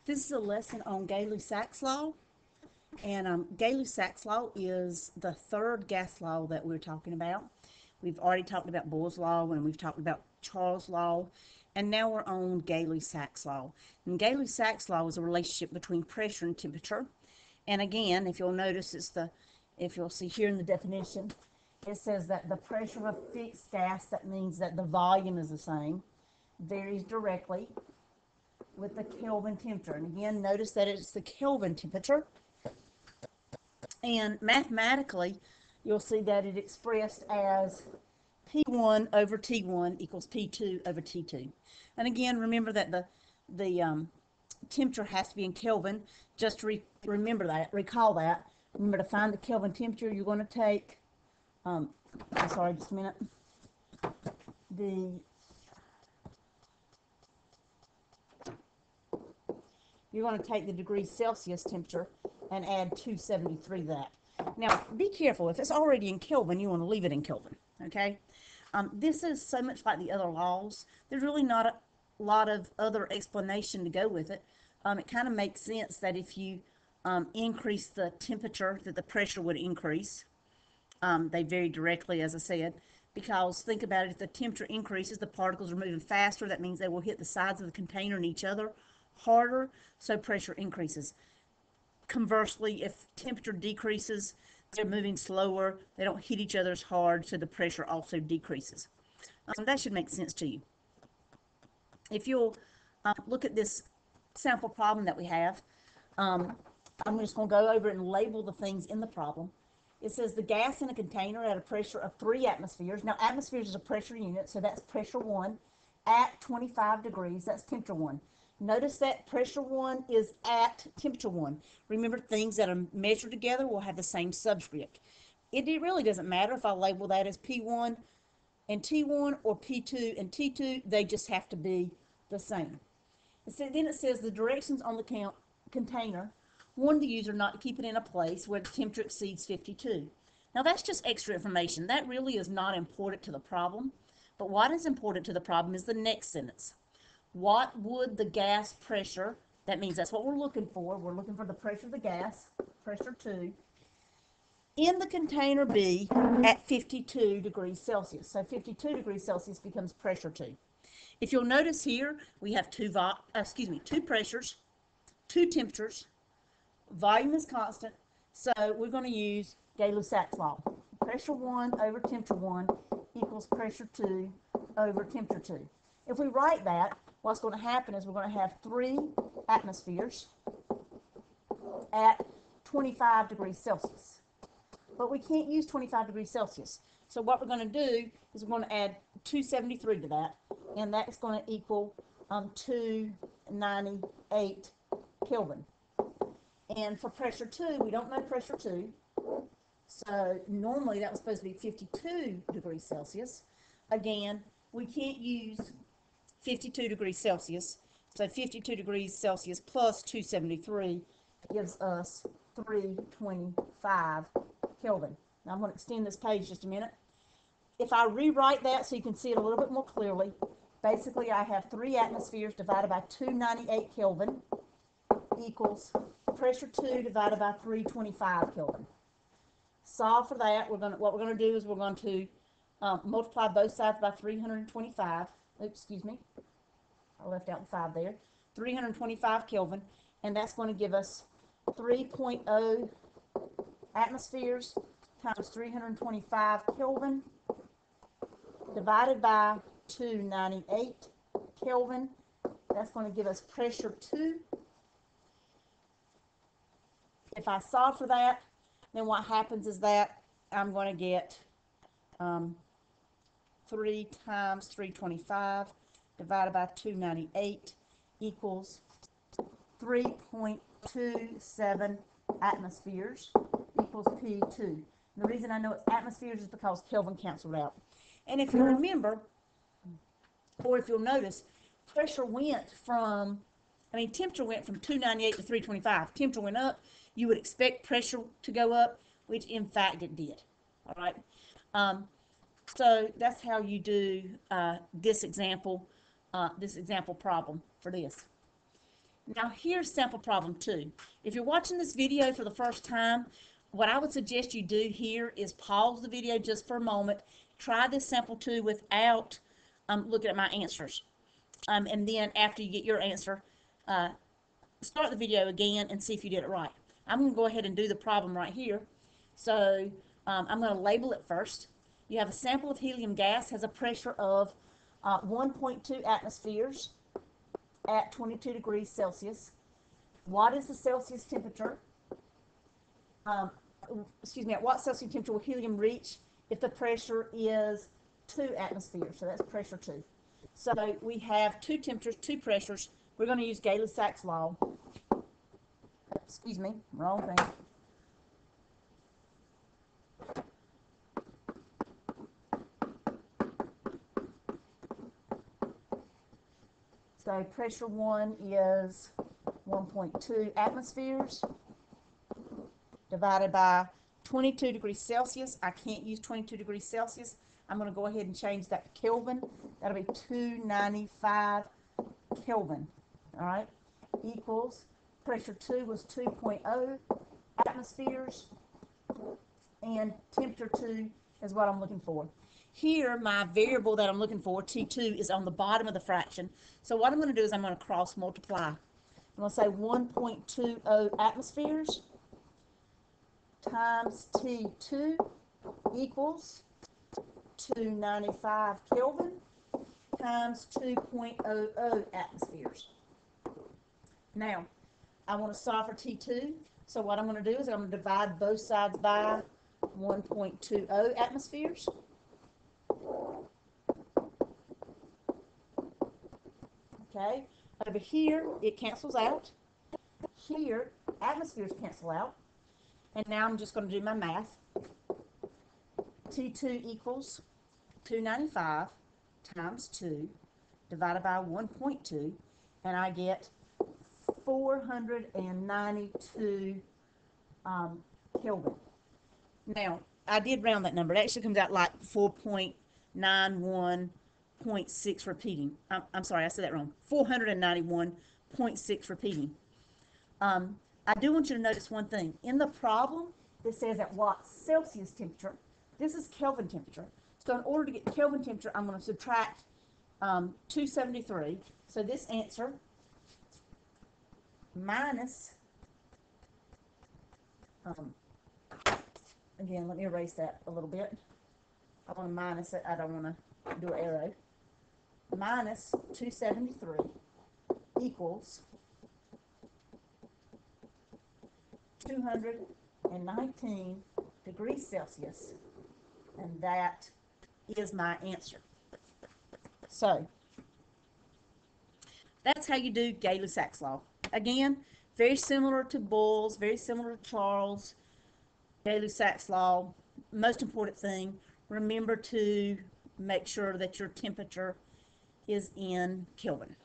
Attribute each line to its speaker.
Speaker 1: This is a lesson on Gay-Lussac's law, and Gay-Lussac's law is the third gas law that we're talking about. We've already talked about Boyle's law, and we've talked about Charles' law, and now we're on Gay-Lussac's law. And Gay-Lussac's law is a relationship between pressure and temperature. And again, if you'll notice, if you'll see here in the definition, it says that the pressure of a fixed gas, that means that the volume is the same, varies directly with the Kelvin temperature. And again, notice that it's the Kelvin temperature. And mathematically, you'll see that it expressed as P1 over T1 equals P2 over T2. And again, remember that the temperature has to be in Kelvin. Just remember that, recall that. Remember, to find the Kelvin temperature, you're going to take, I'm sorry, just a minute. You're going to take the degrees Celsius temperature and add 273 to that. Now, be careful. If it's already in Kelvin, you want to leave it in Kelvin, okay? This is so much like the other laws. There's really not a lot of other explanation to go with it. It kind of makes sense that if you increase the temperature, that the pressure would increase. They vary directly, as I said, because think about it, if the temperature increases, the particles are moving faster. That means they will hit the sides of the container and each other harder, so pressure increases. Conversely, if temperature decreases, they're moving slower, they don't hit each other as hard, so the pressure also decreases. That should make sense to you. If you'll look at this sample problem that we have, I'm just going to go over and label the things in the problem. It says the gas in a container at a pressure of 3 atmospheres. Now, atmospheres is a pressure unit, so that's pressure 1 at 25 degrees. That's temperature 1. Notice that pressure 1 is at temperature 1. Remember, things that are measured together will have the same subscript. It really doesn't matter if I label that as P1 and T1 or P2 and T2. They just have to be the same. Then it says the directions on the container warn the user not to keep it in a place where the temperature exceeds 52. Now, that's just extra information. That really is not important to the problem. But what is important to the problem is the next sentence. What would the gas pressure, that means that's what we're looking for. We're looking for the pressure of the gas, pressure 2, in the container be at 52 degrees Celsius. So 52 degrees Celsius becomes pressure 2. If you'll notice here, we have two pressures, 2 temperatures, volume is constant, so we're going to use Gay-Lussac's law. Pressure 1 over temperature 1 equals pressure 2 over temperature 2. If we write that, what's going to happen is we're going to have 3 atmospheres at 25 degrees Celsius. But we can't use 25 degrees Celsius. So what we're going to do is we're going to add 273 to that, and that's going to equal 298 Kelvin. And for pressure 2, we don't know pressure 2. So normally that was supposed to be 52 degrees Celsius. Again, we can't use 52 degrees Celsius. So 52 degrees Celsius plus 273 gives us 325 Kelvin. Now I'm going to extend this page just a minute. If I rewrite that so you can see it a little bit more clearly, basically I have 3 atmospheres divided by 298 Kelvin equals pressure 2 divided by 325 Kelvin. Solve for that. What we're going to do is we're going to multiply both sides by 325. Oops, excuse me. I left out the 5 there. 325 Kelvin, and that's going to give us 3.0 atmospheres times 325 Kelvin divided by 298 Kelvin. That's going to give us pressure 2. If I solve for that, then what happens is that I'm going to get 3 times 325 divided by 298 equals 3.27 atmospheres equals P2. And the reason I know it's atmospheres is because Kelvin canceled out. And if you remember, or if you'll notice, temperature went from 298 to 325. Temperature went up. You would expect pressure to go up, which in fact it did. All right. So that's how you do this example problem for this. Now here's sample problem 2. If you're watching this video for the first time, what I would suggest you do here is pause the video just for a moment. Try this sample 2 without looking at my answers. And then after you get your answer, start the video again and see if you did it right. I'm going to go ahead and do the problem right here. So I'm going to label it first. You have a sample of helium gas, has a pressure of 1.2 atmospheres at 22 degrees Celsius. What is the Celsius temperature? At what Celsius temperature will helium reach if the pressure is 2 atmospheres? So that's pressure 2. So we have 2 temperatures, 2 pressures. We're going to use Gay-Lussac's law. Excuse me, wrong thing. So pressure 1 is 1.2 atmospheres divided by 22 degrees Celsius. I can't use 22 degrees Celsius. I'm going to go ahead and change that to Kelvin. That'll be 295 Kelvin. All right, equals pressure 2 was 2.0 atmospheres, and temperature 2 is what I'm looking for. Here, my variable that I'm looking for, T2, is on the bottom of the fraction. So what I'm going to do is I'm going to cross multiply. I'm going to say 1.20 atmospheres times T2 equals 295 Kelvin times 2.00 atmospheres. Now, I want to solve for T2. So what I'm going to do is I'm going to divide both sides by 1.20 atmospheres. Okay, over here it cancels out. Here, atmospheres cancel out. And now I'm just going to do my math. T2 equals 295 times 2 divided by 1.2, and I get 492 Kelvin. Now, I did round that number. It actually comes out like 4.91.6 repeating. I'm sorry, I said that wrong. 491.6 repeating. I do want you to notice one thing. In the problem, it says at what Celsius temperature. This is Kelvin temperature. So in order to get Kelvin temperature, I'm going to subtract 273. So this answer minus, again, let me erase that a little bit. I want to minus it. I don't want to do an arrow. Minus 273 equals 219 degrees Celsius, and that is my answer. So that's how you do Gay-Lussac's law. Again, very similar to Boyle's, very similar to Charles. Gay-Lussac's law. Most important thing, remember to make sure that your temperature is in Kelvin.